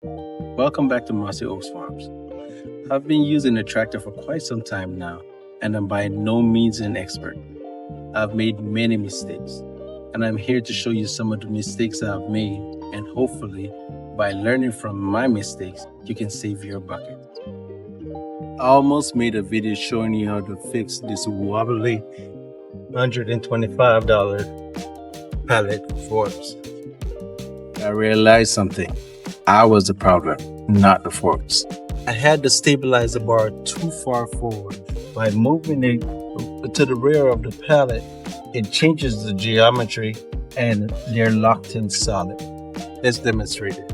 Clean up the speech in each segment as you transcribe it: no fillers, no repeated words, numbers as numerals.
Welcome back to Mossy Oaks Farms. I've been using the tractor for quite some time now, and I'm by no means an expert. I've made many mistakes, and I'm here to show you some of the mistakes I've made, and hopefully, by learning from my mistakes, you can save your bucket. I almost made a video showing you how to fix this wobbly $125 pallet forks. I realized something. I was the problem, not the forks. I had the stabilizer bar too far forward. By moving it to the rear of the pallet, it changes the geometry and they're locked in solid. Let's demonstrate it.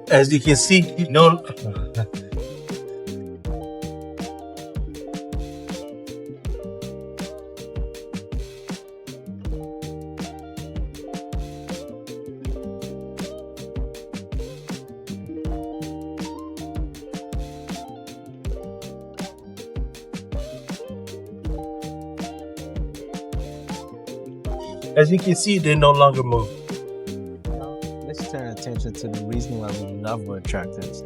As you can see, they no longer move. Let's turn attention to the reason why we love wood tractors,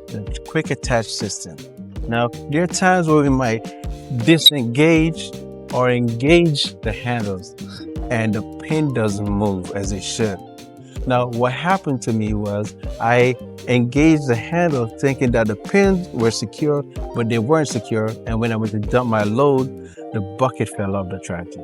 the quick attach system. Now, there are times where we might disengage or engage the handles and the pin doesn't move as it should. Now, what happened to me was I engaged the handle thinking that the pins were secure, but they weren't secure. And when I went to dump my load, the bucket fell off the tractor.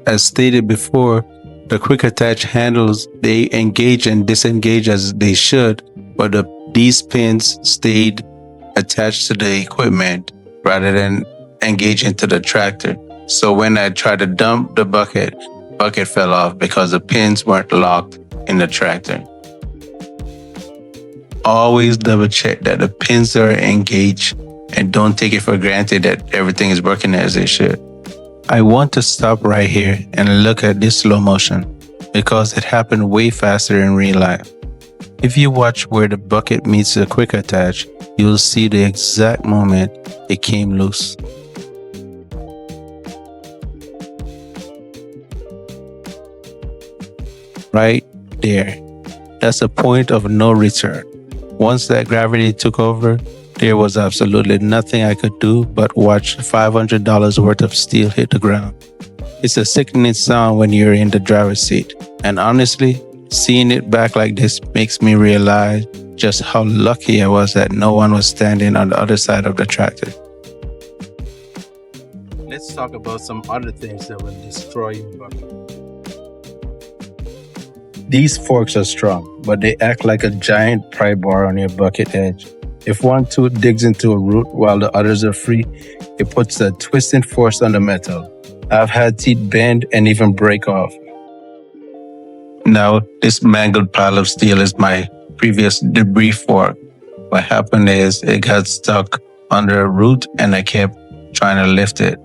As stated before, the quick attach handles, they engage and disengage as they should, but these pins stayed attached to the equipment rather than engage into the tractor. So when I tried to dump the bucket fell off because the pins weren't locked in the tractor. Always double check that the pins are engaged and don't take it for granted that everything is working as it should. I want to stop right here and look at this slow motion because it happened way faster in real life. If you watch where the bucket meets the quick attach, you'll see the exact moment it came loose. Right there. That's a point of no return. Once that gravity took over, there was absolutely nothing I could do but watch $500 worth of steel hit the ground. It's a sickening sound when you're in the driver's seat. And honestly, seeing it back like this makes me realize just how lucky I was that no one was standing on the other side of the tractor. Let's talk about some other things that will destroy your bucket. These forks are strong, but they act like a giant pry bar on your bucket edge. If one tooth digs into a root while the others are free, it puts a twisting force on the metal. I've had teeth bend and even break off. Now, this mangled pile of steel is my previous debris fork. What happened is it got stuck under a root and I kept trying to lift it.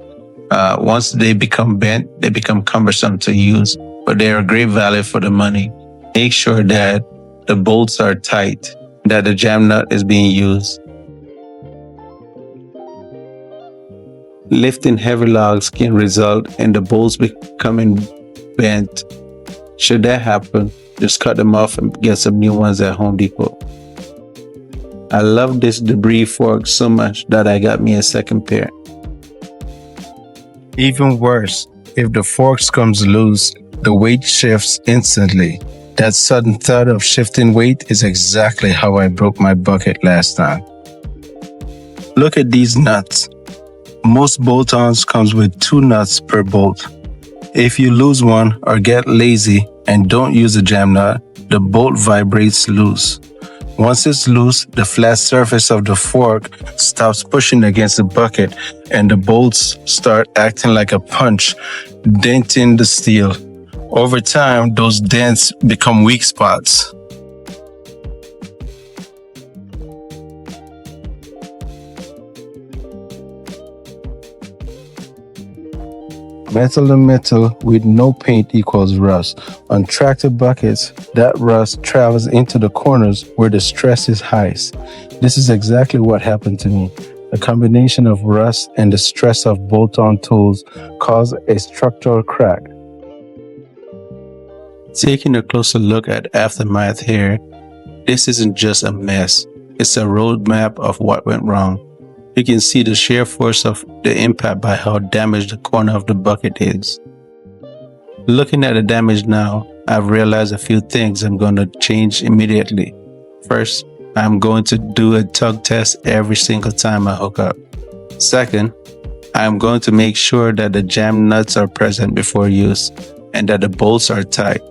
Once they become bent, they become cumbersome to use, but they are a great value for the money. Make sure that the bolts are tight, that the jam nut is being used. Lifting heavy logs can result in the bolts becoming bent. Should that happen, just cut them off and get some new ones at Home Depot. I love this debris fork so much that I got me a second pair. Even worse, if the forks comes loose, the weight shifts instantly. That sudden thud of shifting weight is exactly how I broke my bucket last time. Look at these nuts. Most bolt-ons comes with 2 nuts per bolt. If you lose one or get lazy and don't use a jam nut, the bolt vibrates loose. Once it's loose, the flat surface of the fork stops pushing against the bucket and the bolts start acting like a punch, denting the steel. Over time, those dents become weak spots. Metal to metal with no paint equals rust. On tractor buckets, that rust travels into the corners where the stress is highest. This is exactly what happened to me. A combination of rust and the stress of bolt-on tools caused a structural crack. Taking a closer look at aftermath here, this isn't just a mess. It's a roadmap of what went wrong. You can see the sheer force of the impact by how damaged the corner of the bucket is. Looking at the damage now, I've realized a few things I'm going to change immediately. First, I'm going to do a tug test every single time I hook up. Second, I'm going to make sure that the jam nuts are present before use and that the bolts are tight.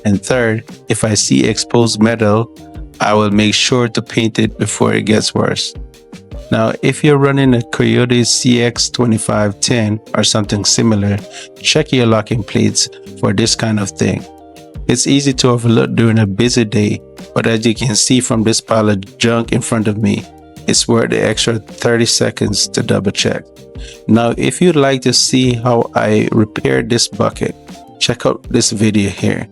And third, if I see exposed metal, I will make sure to paint it before it gets worse. Now, if you're running a Kioti CX2510 or something similar, check your locking plates for this kind of thing. It's easy to overlook during a busy day, but as you can see from this pile of junk in front of me, it's worth the extra 30 seconds to double check. Now, if you'd like to see how I repaired this bucket, check out this video here.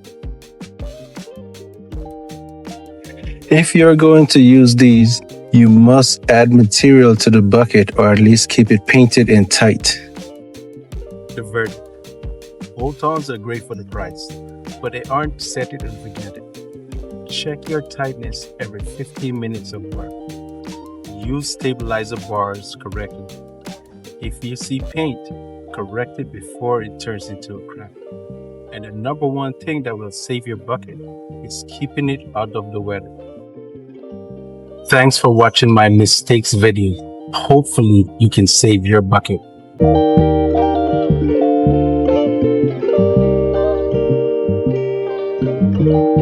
If you're going to use these, you must add material to the bucket or at least keep it painted and tight. The verdict. Bolt-ons are great for the price, but they aren't set it and forget it. Check your tightness every 15 minutes of work. Use stabilizer bars correctly. If you see paint, correct it before it turns into a crack. And the number one thing that will save your bucket is keeping it out of the weather. Thanks for watching my mistakes video. Hopefully you can save your bucket.